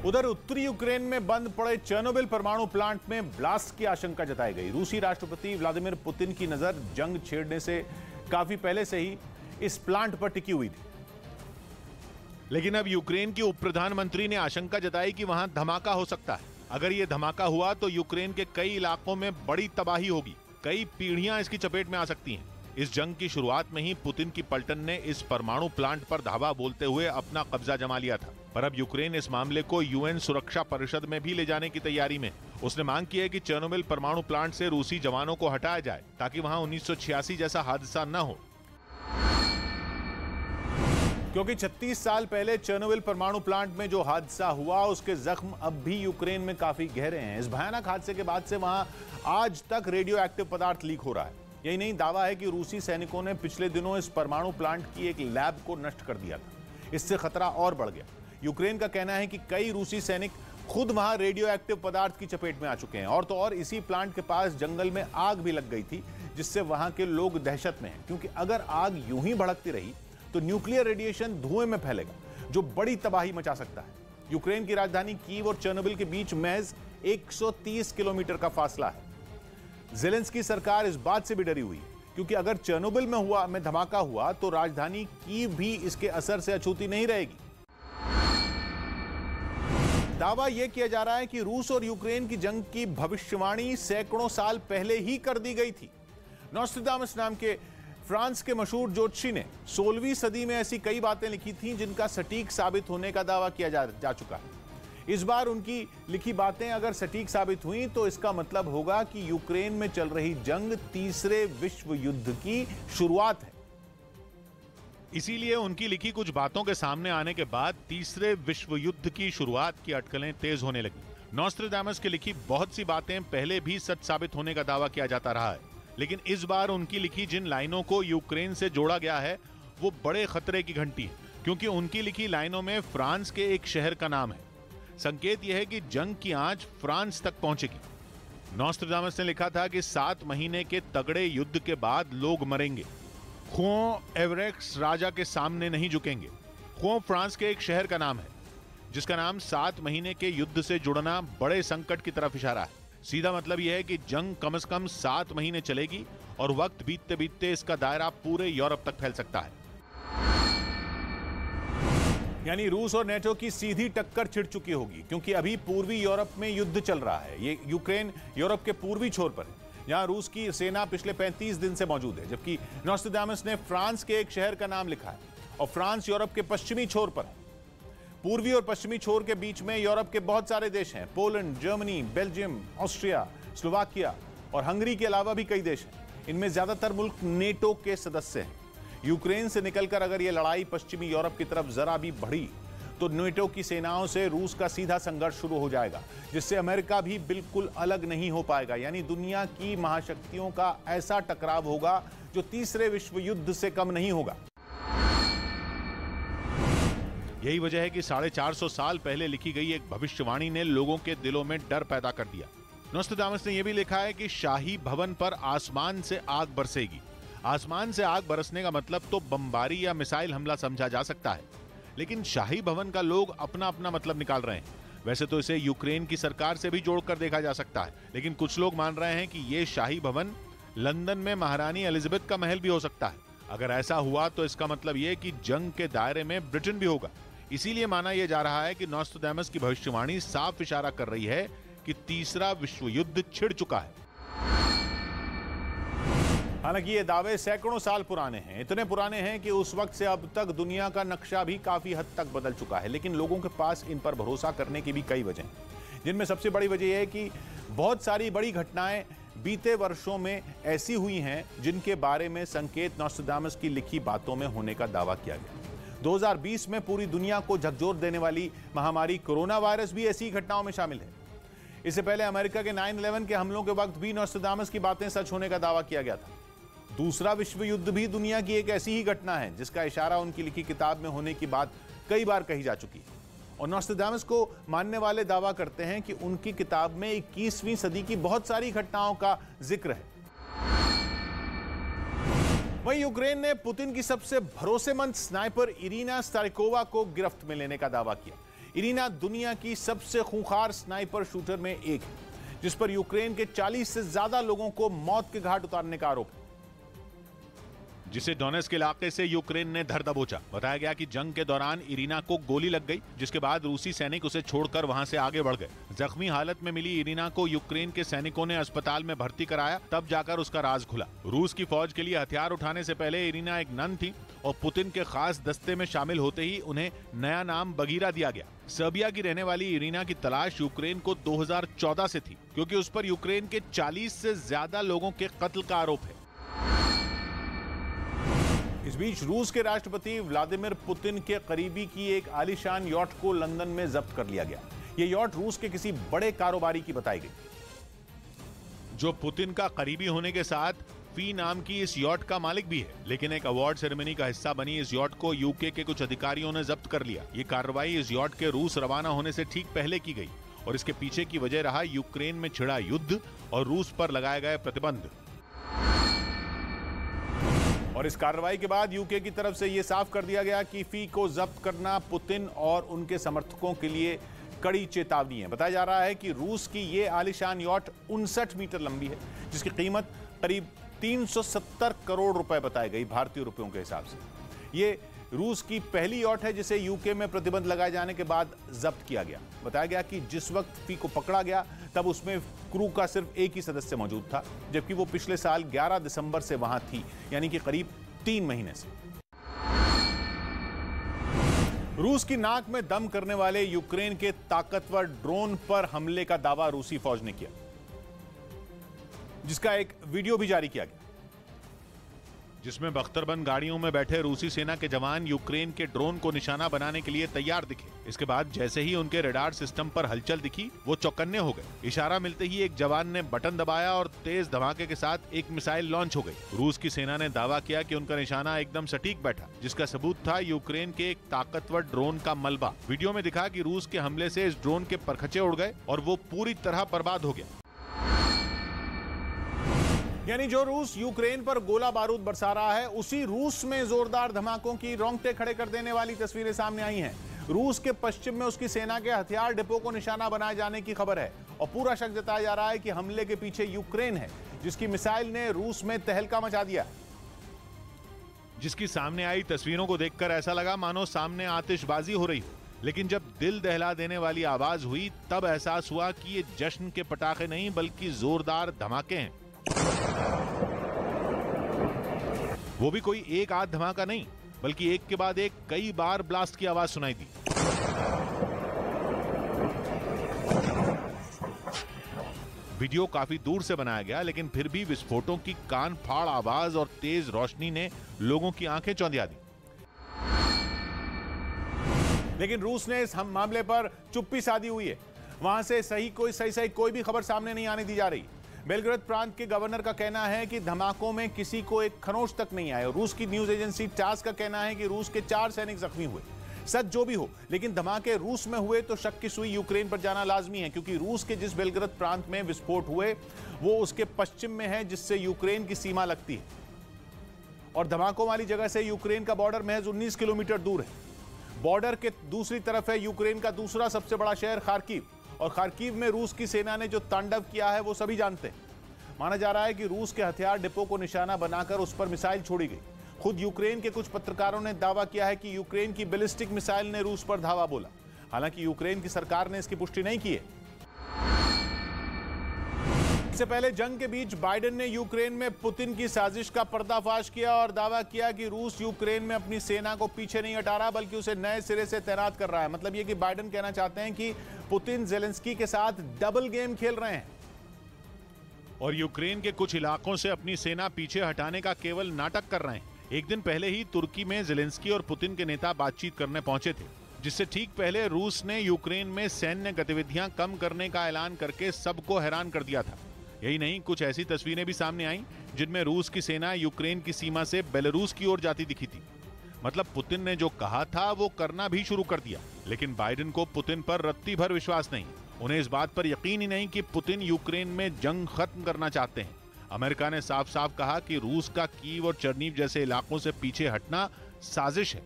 उधर उत्तरी यूक्रेन में बंद पड़े चेर्नोबिल परमाणु प्लांट में ब्लास्ट की आशंका जताई गई। रूसी राष्ट्रपति व्लादिमीर पुतिन की नजर जंग छेड़ने से काफी पहले से ही इस प्लांट पर टिकी हुई थी। लेकिन अब यूक्रेन के उप प्रधानमंत्री ने आशंका जताई कि वहां धमाका हो सकता है। अगर यह धमाका हुआ तो यूक्रेन के कई इलाकों में बड़ी तबाही होगी, कई पीढ़ियां इसकी चपेट में आ सकती हैं। इस जंग की शुरुआत में ही पुतिन की पलटन ने इस परमाणु प्लांट पर धावा बोलते हुए अपना कब्जा जमा लिया था, पर अब यूक्रेन इस मामले को यूएन सुरक्षा परिषद में भी ले जाने की तैयारी में। उसने मांग की है कि चेर्नोबिल परमाणु प्लांट से रूसी जवानों को हटाया जाए ताकि वहां 1986 जैसा हादसा न हो। क्योंकि 36 साल पहले चेर्नोबिल परमाणु प्लांट में जो हादसा हुआ उसके जख्म अब भी यूक्रेन में काफी गहरे हैं। इस भयानक हादसे के बाद से वहां आज तक रेडियो एक्टिव पदार्थ लीक हो रहा है। यही नहीं, दावा है कि रूसी सैनिकों ने पिछले दिनों इस परमाणु प्लांट की एक लैब को नष्ट कर दिया था। इससे खतरा और बढ़ गया। यूक्रेन का कहना है कि कई रूसी सैनिक खुद वहां रेडियो एक्टिव पदार्थ की चपेट में आ चुके हैं। और तो और इसी प्लांट के पास जंगल में आग भी लग गई थी, जिससे वहां के लोग दहशत में हैं, क्योंकि अगर आग यूं ही भड़कती रही तो न्यूक्लियर रेडिएशन धुएं में फैलेगा, जो बड़ी तबाही मचा सकता है। यूक्रेन की राजधानी कीव और चेर्नोबिल के बीच महज 130 किलोमीटर का फासला है। ज़ेलेंस्की सरकार इस बात से भी डरी हुई है, क्योंकि अगर चेर्नोबिल में धमाका हुआ तो राजधानी कीव भी इसके असर से अछूती नहीं रहेगी। दावा यह किया जा रहा है कि रूस और यूक्रेन की जंग की भविष्यवाणी सैकड़ों साल पहले ही कर दी गई थी। नॉस्ट्रेडामस नाम के फ्रांस के मशहूर ज्योतिषी ने 16वीं सदी में ऐसी कई बातें लिखी थीं जिनका सटीक साबित होने का दावा किया जा चुका है। इस बार उनकी लिखी बातें अगर सटीक साबित हुई तो इसका मतलब होगा कि यूक्रेन में चल रही जंग तीसरे विश्व युद्ध की शुरुआत है। इसीलिए उनकी लिखी कुछ बातों के सामने आने के बाद तीसरे विश्व युद्ध की शुरुआत की अटकलें तेज होने लगी। नॉस्ट्रेडामस की लिखी बहुत सी बातें पहले भी सच साबित होने का दावा किया जाता रहा है, लेकिन इस बार उनकी लिखी जिन लाइनों को यूक्रेन से जोड़ा गया है वो बड़े खतरे की घंटी है, क्योंकि उनकी लिखी लाइनों में फ्रांस के एक शहर का नाम है। संकेत यह है कि जंग की आंच फ्रांस तक पहुंचेगी। नॉस्ट्रेडामस ने लिखा था कि 7 महीने के तगड़े युद्ध के बाद लोग मरेंगे। खुओं एवरेक्स राजा के सामने नहीं झुकेंगे। खुओं फ्रांस के एक शहर का नाम है, जिसका नाम 7 महीने के युद्ध से जुड़ना बड़े संकट की तरफ इशारा है। सीधा मतलब यह है कि जंग कम से कम 7 महीने चलेगी और वक्त बीतते बीतते इसका दायरा पूरे यूरोप तक फैल सकता है। यानी रूस और नेटो की सीधी टक्कर छिड़ चुकी होगी, क्योंकि अभी पूर्वी यूरोप में युद्ध चल रहा है। ये यूक्रेन यूरोप के पूर्वी छोर पर है, जहां रूस की सेना पिछले 35 दिन से मौजूद है, जबकि नॉस्ट्रेडामस ने फ्रांस के एक शहर का नाम लिखा है और फ्रांस यूरोप के पश्चिमी छोर पर है। पूर्वी और पश्चिमी छोर के बीच में यूरोप के बहुत सारे देश हैं। Poland, Germany, Belgium, Austria, Slovakia और हंगरी के अलावा भी कई देश हैं। इनमें ज्यादातर मुल्क नेटो के सदस्य हैं। यूक्रेन से निकलकर अगर यह लड़ाई पश्चिमी यूरोप की तरफ जरा भी बढ़ी तो नेटो की सेनाओं से रूस का सीधा संघर्ष शुरू हो जाएगा, जिससे अमेरिका भी बिल्कुल अलग नहीं हो पाएगा। यानी दुनिया की महाशक्तियों का ऐसा टकराव होगा जो तीसरे विश्व युद्ध से कम नहीं होगा। यही वजह है कि 450 साल पहले लिखी गई एक भविष्यवाणी ने लोगों के दिलों में डर पैदा कर दिया। नॉस्ट्रेडामस ने यह भी लिखा है कि शाही भवन पर आसमान से आग बरसेगी। आसमान से आग बरसने का मतलब तो बमबारी या मिसाइल हमला समझा जा सकता है, लेकिन शाही भवन का लोग अपना अपना मतलब निकाल रहे हैं। वैसे तो इसे यूक्रेन की सरकार से भी जोड़कर देखा जा सकता है, लेकिन कुछ लोग मान रहे हैं कि यह शाही भवन लंदन में महारानी एलिजाबेथ का महल भी हो सकता है। अगर ऐसा हुआ तो इसका मतलब यह कि जंग के दायरे में ब्रिटेन भी होगा। इसीलिए माना यह जा रहा है कि नॉस्ट्रेडामस की भविष्यवाणी साफ इशारा कर रही है कि तीसरा विश्व युद्ध छिड़ चुका है। हालांकि ये दावे सैकड़ों साल पुराने हैं, इतने पुराने हैं कि उस वक्त से अब तक दुनिया का नक्शा भी काफी हद तक बदल चुका है। लेकिन लोगों के पास इन पर भरोसा करने की भी कई वजह हैं, जिनमें सबसे बड़ी वजह यह है कि बहुत सारी बड़ी घटनाएं बीते वर्षों में ऐसी हुई हैं जिनके बारे में संकेत नॉस्ट्रेडामस की लिखी बातों में होने का दावा किया गया। 2020 में पूरी दुनिया को झकझोर देने वाली महामारी कोरोना वायरस भी ऐसी घटनाओं में शामिल है। इससे पहले अमेरिका के 9/11 के हमलों के वक्त भी नॉस्ट्रेडामस की बातें सच होने का दावा किया गया था। दूसरा विश्व युद्ध भी दुनिया की एक ऐसी ही घटना है जिसका इशारा उनकी लिखी किताब में होने की बात कई बार कही जा चुकी है। और नॉस्ट्रेडामस को मानने वाले दावा करते हैं कि उनकी किताब में 21वीं सदी की बहुत सारी घटनाओं का जिक्र है। वहीं यूक्रेन ने पुतिन की सबसे भरोसेमंद स्नाइपर इरिना स्टारिकोवा को गिरफ्त में लेने का दावा किया। इरिना दुनिया की सबसे खूंखार स्नाइपर शूटर में एक है, जिस पर यूक्रेन के 40 से ज्यादा लोगों को मौत के घाट उतारने का आरोप है, जिसे डोनेट्स्क इलाके से यूक्रेन ने धर दबोचा। बताया गया कि जंग के दौरान इरिना को गोली लग गई, जिसके बाद रूसी सैनिक उसे छोड़कर वहां से आगे बढ़ गए। जख्मी हालत में मिली इरिना को यूक्रेन के सैनिकों ने अस्पताल में भर्ती कराया, तब जाकर उसका राज खुला। रूस की फौज के लिए हथियार उठाने से पहले इरिना एक नन थी और पुतिन के खास दस्ते में शामिल होते ही उन्हें नया नाम बगीरा दिया गया। सर्बिया की रहने वाली इरिना की तलाश यूक्रेन को 2014 से थी, क्योंकि उस पर यूक्रेन के 40 से ज्यादा लोगों के कत्ल का आरोप है। इस बीच रूस के राष्ट्रपति व्लादिमीर पुतिन के करीबी की एक आलीशान यॉट को लंदन में जब्त कर लिया गया। यह यॉट रूस के किसी बड़े कारोबारी की बताई गई, जो पुतिन का करीबी होने के साथ फी नाम की इस यॉट का मालिक भी है। लेकिन एक अवार्ड सेरेमनी का हिस्सा बनी इस यॉट को यूके के कुछ अधिकारियों ने जब्त कर लिया। ये कार्रवाई इस यॉट के रूस रवाना होने से ठीक पहले की गई और इसके पीछे की वजह रहा यूक्रेन में छिड़ा युद्ध और रूस पर लगाए गए प्रतिबंध। और इस कार्रवाई के बाद यूके की तरफ से यह साफ कर दिया गया कि फी को जब्त करना पुतिन और उनके समर्थकों के लिए कड़ी चेतावनी है। बताया जा रहा है कि रूस की यह आलीशान यॉट 59 मीटर लंबी है, जिसकी कीमत करीब 370 करोड़ रुपए बताई गई भारतीय रुपयों के हिसाब से। ये रूस की पहली यॉट है जिसे यूके में प्रतिबंध लगाए जाने के बाद जब्त किया गया। बताया गया कि जिस वक्त फी को पकड़ा गया तब उसमें क्रू का सिर्फ एक ही सदस्य मौजूद था, जबकि वो पिछले साल 11 दिसंबर से वहां थी, यानी कि करीब 3 महीने से। रूस की नाक में दम करने वाले यूक्रेन के ताकतवर ड्रोन पर हमले का दावा रूसी फौज ने किया, जिसका एक वीडियो भी जारी किया गया, जिसमें बख्तरबंद गाड़ियों में बैठे रूसी सेना के जवान यूक्रेन के ड्रोन को निशाना बनाने के लिए तैयार दिखे। इसके बाद जैसे ही उनके रडार सिस्टम पर हलचल दिखी, वो चौकन्ने हो गए। इशारा मिलते ही एक जवान ने बटन दबाया और तेज धमाके के साथ एक मिसाइल लॉन्च हो गई। रूस की सेना ने दावा किया कि उनका निशाना एकदम सटीक बैठा, जिसका सबूत था यूक्रेन के एक ताकतवर ड्रोन का मलबा। वीडियो में दिखा कि रूस के हमले से इस ड्रोन के परखचे उड़ गए और वो पूरी तरह बर्बाद हो गया। यानी जो रूस यूक्रेन पर गोला बारूद बरसा रहा है, उसी रूस में जोरदार धमाकों की रोंगटे खड़े कर देने वाली तस्वीरें सामने आई हैं। रूस के पश्चिम में उसकी सेना के हथियार डिपो को निशाना बनाए जाने की खबर है और पूरा शक जताया जा रहा है कि हमले के पीछे यूक्रेन है, जिसकी मिसाइल ने रूस में तहलका मचा दिया। जिसकी सामने आई तस्वीरों को देखकर ऐसा लगा मानो सामने आतिशबाजी हो रही हो, लेकिन जब दिल दहला देने वाली आवाज हुई तब एहसास हुआ कि ये जश्न के पटाखे नहीं बल्कि जोरदार धमाके हैं। वो भी कोई एक आध धमाका नहीं, बल्कि एक के बाद एक कई बार ब्लास्ट की आवाज सुनाई दी। वीडियो काफी दूर से बनाया गया, लेकिन फिर भी विस्फोटों की कान फाड़ आवाज और तेज रोशनी ने लोगों की आंखें चौंधिया दी। लेकिन रूस ने इस मामले पर चुप्पी साधी हुई है। वहां से सही कोई भी खबर सामने नहीं आने दी जा रही। बेलग्रेड प्रांत के गवर्नर का कहना है कि धमाकों में किसी को एक खरोंच तक नहीं आया। रूस की न्यूज एजेंसी टास का कहना है कि रूस के 4 सैनिक जख्मी हुए। सच जो भी हो, लेकिन धमाके रूस में हुए तो शक की सुई यूक्रेन पर जाना लाजमी है, क्योंकि रूस के जिस बेलग्रेड प्रांत में विस्फोट हुए वो उसके पश्चिम में है, जिससे यूक्रेन की सीमा लगती है, और धमाकों वाली जगह से यूक्रेन का बॉर्डर महज 19 किलोमीटर दूर है। बॉर्डर के दूसरी तरफ है यूक्रेन का दूसरा सबसे बड़ा शहर खार्किव, और खार्किव में रूस की सेना ने जो तांडव किया है वो सभी जानते हैं। माना जा रहा है कि रूस के हथियार डिपो को निशाना बनाकर उस पर मिसाइल छोड़ी गई। खुद यूक्रेन के कुछ पत्रकारों ने दावा किया है कि यूक्रेन की बैलिस्टिक मिसाइल ने रूस पर धावा बोला। हालांकि यूक्रेन की सरकार ने इसकी पुष्टि नहीं की है। इससे पहले जंग के बीच बाइडेन ने यूक्रेन में पुतिन की साजिश का पर्दाफाश किया और दावा किया कि रूस यूक्रेन में अपनी सेना को पीछे नहीं हटा रहा, बल्कि उसे नए सिरे से तैनात कर रहा है। मतलब यह कि बाइडेन कहना चाहते हैं कि पुतिन जेलेंस्की के साथ डबल गेम खेल रहे हैं और यूक्रेन के कुछ इलाकों से अपनी सेना पीछे हटाने का केवल नाटक कर रहे हैं। एक दिन पहले ही तुर्की में जेलेंस्की और पुतिन के नेता बातचीत करने पहुंचे थे, जिससे ठीक पहले रूस ने यूक्रेन में सैन्य गतिविधियां कम करने का ऐलान करके सबको हैरान कर दिया था। यही नहीं, कुछ ऐसी तस्वीरें भी सामने आईं जिनमें रूस की सेना यूक्रेन की सीमा से बेलारूस की ओर जाती दिखी थी। मतलब पुतिन ने जो कहा था वो करना भी शुरू कर दिया। लेकिन बाइडेन को पुतिन पर रत्ती भर विश्वास नहीं। उन्हें इस बात पर यकीन ही नहीं कि पुतिन यूक्रेन में जंग खत्म करना चाहते हैं। अमेरिका ने साफ साफ कहा कि रूस का कीव और चर्नीव जैसे इलाकों से पीछे हटना साजिश है।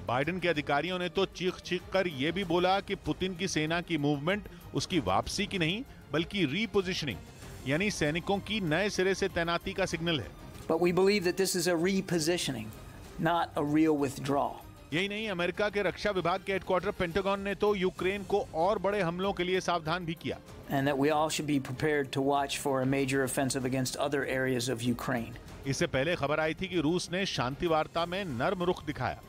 बाइडेन के अधिकारियों ने तो चीख कर यह भी बोला कि पुतिन की सेना की मूवमेंट उसकी वापसी की नहीं बल्कि रीपोजिशनिंग यानी सैनिकों की नए सिरे से तैनाती का सिग्नल है। But we believe that this is a repositioning, not a real withdrawal. यही नहीं, अमेरिका के रक्षा विभाग के हेडक्वार्टर पेंटागन ने तो यूक्रेन को और बड़े हमलों के लिए सावधान भी किया। And that we all should be prepared to watch for a major offensive against other areas of Ukraine. इससे पहले खबर आई थी कि रूस ने शांति वार्ता में नर्म रुख दिखाया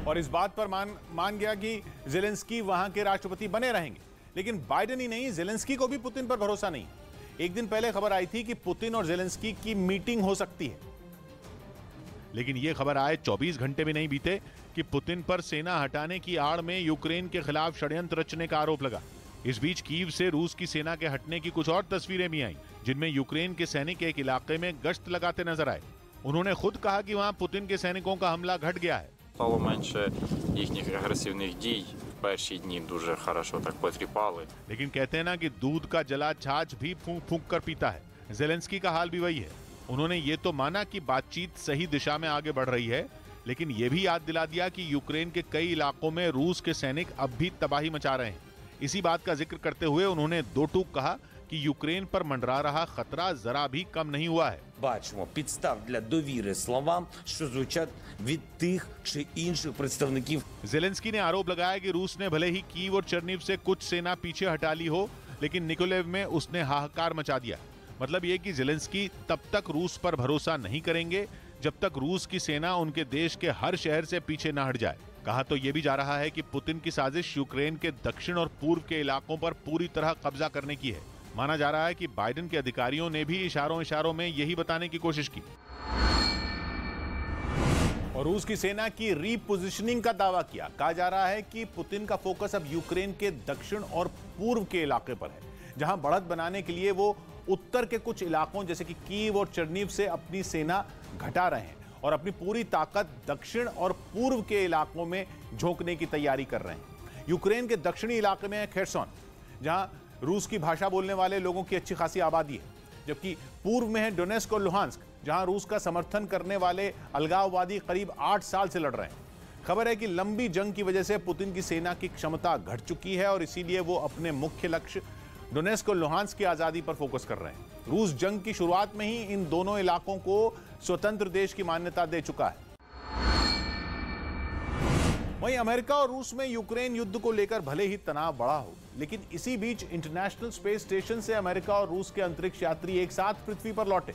और इस बात पर मान गया कि जेलेंस्की वहां के राष्ट्रपति बने रहेंगे। लेकिन बाइडेन ही नहीं, जेलेंस्की को भी पुतिन पर भरोसा नहीं। एक दिन पहले खबर आई थी कि पुतिन और जेलेंस्की की मीटिंग हो सकती है, लेकिन यह खबर आए 24 घंटे भी नहीं बीते कि पुतिन पर सेना हटाने की आड़ में यूक्रेन के खिलाफ षड्यंत्र रचने का आरोप लगा। इस बीच कीव से रूस की सेना के हटने की कुछ और तस्वीरें भी आईं, जिनमें यूक्रेन के सैनिक एक इलाके में गश्त लगाते नजर आए। उन्होंने खुद कहा कि वहां पुतिन के सैनिकों का हमला घट गया है। Стало менше їхніх агресивних дій. Перші дні дуже хорошо так потріпали. लेकिन कहते हैं ना कि दूध का जला छाछ भी फूंक फूंक कर पीता है। जेलेंस्की का हाल भी वही है। उन्होंने ये तो माना कि बातचीत सही दिशा में आगे बढ़ रही है, लेकिन ये भी याद दिला दिया कि यूक्रेन के कई इलाकों में रूस के सैनिक अब भी तबाही मचा रहे हैं। इसी बात का जिक्र करते हुए उन्होंने दो टूक कहा कि यूक्रेन पर मंडरा रहा खतरा जरा भी कम नहीं हुआ है। Бачимо підстав для довіри словам, що звучать від тих чи інших представників. जेलेंस्की ने आरोप लगाया कि रूस ने भले ही कीव और चर्निव से कुछ सेना पीछे हटा ली हो, लेकिन निकोलेव में उसने हाहाकार मचा दिया। मतलब ये कि जेलेंस्की तब तक रूस पर भरोसा नहीं करेंगे जब तक रूस की सेना उनके देश के हर शहर से पीछे न हट जाए। कहा तो ये भी जा रहा है कि पुतिन की साजिश यूक्रेन के दक्षिण और पूर्व के इलाकों पर पूरी तरह कब्जा करने की है। माना जा रहा है कि बाइडेन के अधिकारियों ने भी इशारों में यही बताने की कोशिश की और रूस की सेना की रीपोजिशनिंग का दावा किया। कहा जा रहा है कि पुतिन का फोकस अब यूक्रेन के दक्षिण और पूर्व के इलाके पर है, जहां बढ़त बनाने के लिए वो उत्तर के कुछ इलाकों जैसे कि कीव और चर्निव से अपनी सेना घटा रहे हैं और अपनी पूरी ताकत दक्षिण और पूर्व के इलाकों में झोंकने की तैयारी कर रहे हैं। यूक्रेन के दक्षिणी इलाके में है खेरसोन, जहां रूस की भाषा बोलने वाले लोगों की अच्छी खासी आबादी है, जबकि पूर्व में है डोनेस्क और लुहांस्क, जहां रूस का समर्थन करने वाले अलगाववादी करीब 8 साल से लड़ रहे हैं। खबर है कि लंबी जंग की वजह से पुतिन की सेना की क्षमता घट चुकी है और इसीलिए वो अपने मुख्य लक्ष्य डोनेस्क और लुहांस्क की आजादी पर फोकस कर रहे हैं। रूस जंग की शुरुआत में ही इन दोनों इलाकों को स्वतंत्र देश की मान्यता दे चुका है। वहीं अमेरिका और रूस में यूक्रेन युद्ध को लेकर भले ही तनाव बढ़ा हो, लेकिन इसी बीच इंटरनेशनल स्पेस स्टेशन से अमेरिका और रूस के अंतरिक्ष यात्री एक साथ पृथ्वी पर लौटे।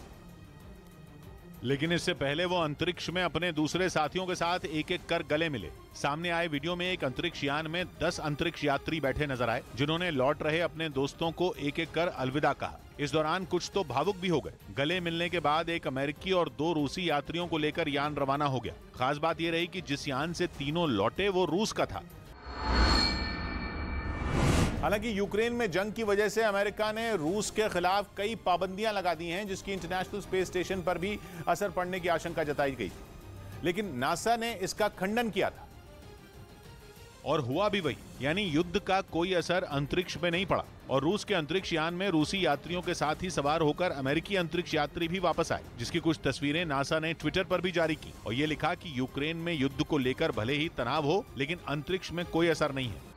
लेकिन इससे पहले वो अंतरिक्ष में अपने दूसरे साथियों के साथ एक एक कर गले मिले। सामने आए वीडियो में एक अंतरिक्ष यान में 10 अंतरिक्ष यात्री बैठे नजर आए, जिन्होंने लौट रहे अपने दोस्तों को एक एक कर अलविदा कहा। इस दौरान कुछ तो भावुक भी हो गए। गले मिलने के बाद एक अमेरिकी और 2 रूसी यात्रियों को लेकर यान रवाना हो गया। खास बात यह रही कि जिस यान से तीनों लौटे वो रूस का था। हालांकि यूक्रेन में जंग की वजह से अमेरिका ने रूस के खिलाफ कई पाबंदियां लगा दी हैं, जिसकी इंटरनेशनल स्पेस स्टेशन पर भी असर पड़ने की आशंका जताई गई। लेकिन नासा ने इसका खंडन किया था और हुआ भी वही, यानी युद्ध का कोई असर अंतरिक्ष में नहीं पड़ा और रूस के अंतरिक्ष यान में रूसी यात्रियों के साथ ही सवार होकर अमेरिकी अंतरिक्ष यात्री भी वापस आए, जिसकी कुछ तस्वीरें नासा ने ट्विटर पर भी जारी की और ये लिखा कि यूक्रेन में युद्ध को लेकर भले ही तनाव हो, लेकिन अंतरिक्ष में कोई असर नहीं है।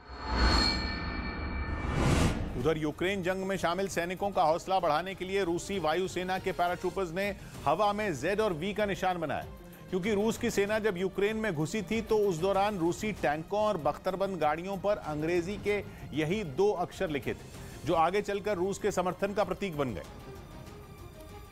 उधर यूक्रेन जंग में शामिल सैनिकों का हौसला बढ़ाने के लिए रूसी वायुसेना के पैराट्रूपर्स ने हवा में Z और V का निशान बनाया, क्योंकि रूस की सेना जब यूक्रेन में घुसी थी तो उस दौरान रूसी टैंकों और बख्तरबंद गाड़ियों पर अंग्रेजी के यही 2 अक्षर लिखे थे, जो आगे चलकर रूस के समर्थन का प्रतीक बन गए।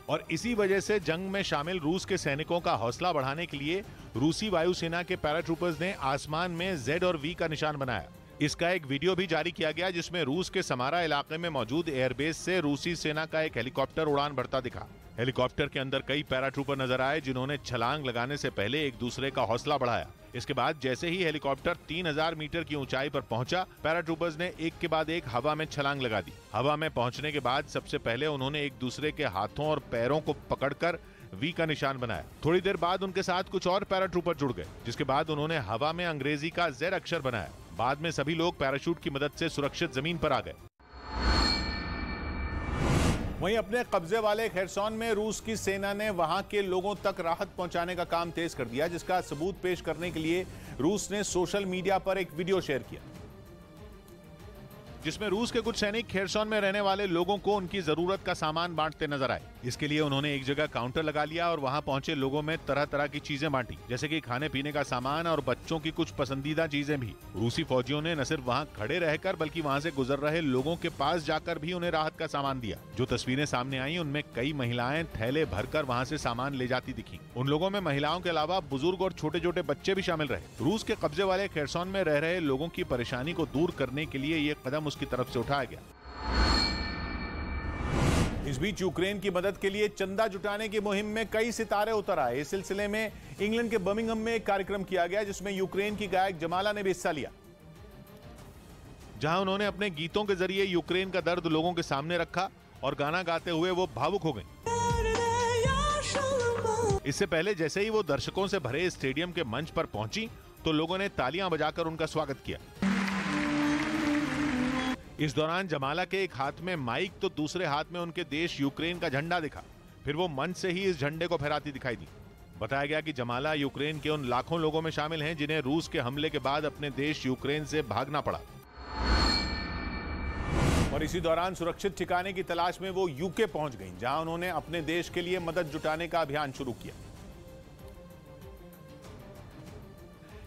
और इसी वजह से जंग में शामिल रूस के सैनिकों का हौसला बढ़ाने के लिए रूसी वायुसेना के पैराट्रूपर्स ने आसमान में Z और V का निशान बनाया। इसका एक वीडियो भी जारी किया गया, जिसमें रूस के समारा इलाके में मौजूद एयरबेस से रूसी सेना का एक हेलीकॉप्टर उड़ान भरता दिखा। हेलीकॉप्टर के अंदर कई पैराट्रूपर नजर आए, जिन्होंने छलांग लगाने से पहले एक दूसरे का हौसला बढ़ाया। इसके बाद जैसे ही हेलीकॉप्टर 3000 मीटर की ऊंचाई पर पहुंचा, पैराट्रूपर्स ने एक के बाद एक हवा में छलांग लगा दी। हवा में पहुंचने के बाद सबसे पहले उन्होंने एक दूसरे के हाथों और पैरों को पकड़कर V का निशान बनाया। थोड़ी देर बाद उनके साथ कुछ और पैराट्रूपर जुड़ गए, जिसके बाद उन्होंने हवा में अंग्रेजी का Z अक्षर बनाया। बाद में सभी लोग पैराशूट की मदद से सुरक्षित जमीन पर आ गए। वहीं अपने कब्जे वाले खेरसौन में रूस की सेना ने वहां के लोगों तक राहत पहुंचाने का काम तेज कर दिया, जिसका सबूत पेश करने के लिए रूस ने सोशल मीडिया पर एक वीडियो शेयर किया, जिसमें रूस के कुछ सैनिक खेरसौन में रहने वाले लोगों को उनकी जरूरत का सामान बांटते नजर आए। इसके लिए उन्होंने एक जगह काउंटर लगा लिया और वहां पहुंचे लोगों में तरह तरह की चीजें बांटी, जैसे कि खाने पीने का सामान और बच्चों की कुछ पसंदीदा चीजें भी। रूसी फौजियों ने न सिर्फ वहां खड़े रहकर बल्कि वहां से गुजर रहे लोगों के पास जाकर भी उन्हें राहत का सामान दिया। जो तस्वीरें सामने आई उनमें कई महिलाएं थैले भरकर वहां से सामान ले जाती दिखी। उन लोगों में महिलाओं के अलावा बुजुर्ग और छोटे छोटे बच्चे भी शामिल रहे। रूस के कब्जे वाले खेरसौन में रह रहे लोगों की परेशानी को दूर करने के लिए ये कदम उसकी तरफ से उठाया गया। इस बीच यूक्रेन की मदद के लिए चंदा जुटाने की मुहिम में कई सितारे उतर आए। इस सिलसिले में इंग्लैंड के बर्मिंघम में एक कार्यक्रम किया गया, जिसमें यूक्रेन की गायक जमाला ने भी हिस्सा लिया, जहां उन्होंने अपने गीतों के जरिए यूक्रेन का दर्द लोगों के सामने रखा और गाना गाते हुए वो भावुक हो गई। इससे पहले जैसे ही वो दर्शकों से भरे स्टेडियम के मंच पर पहुंची तो लोगों ने तालियां बजाकर उनका स्वागत किया। इस दौरान जमाला के एक हाथ में माइक तो दूसरे हाथ में उनके देश यूक्रेन का झंडा दिखा। फिर वो मंच से ही इस झंडे को फहराती दिखाई दी। बताया गया कि जमाला यूक्रेन के उन लाखों लोगों में शामिल हैं जिन्हें रूस के हमले के बाद अपने देश यूक्रेन से भागना पड़ा। और इसी दौरान सुरक्षित ठिकाने की तलाश में वो यूके पहुंच गईं, जहां उन्होंने अपने देश के लिए मदद जुटाने का अभियान शुरू किया,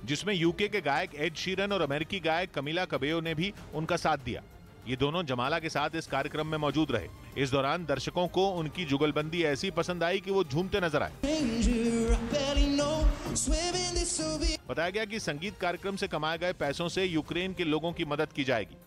जिसमें यूके के गायक एड शीरन और अमेरिकी गायक कमिला कबेयो ने भी उनका साथ दिया। ये दोनों जमाला के साथ इस कार्यक्रम में मौजूद रहे। इस दौरान दर्शकों को उनकी जुगलबंदी ऐसी पसंद आई कि वो झूमते नजर आए। बताया गया कि संगीत कार्यक्रम से कमाए गए पैसों से यूक्रेन के लोगों की मदद की जाएगी।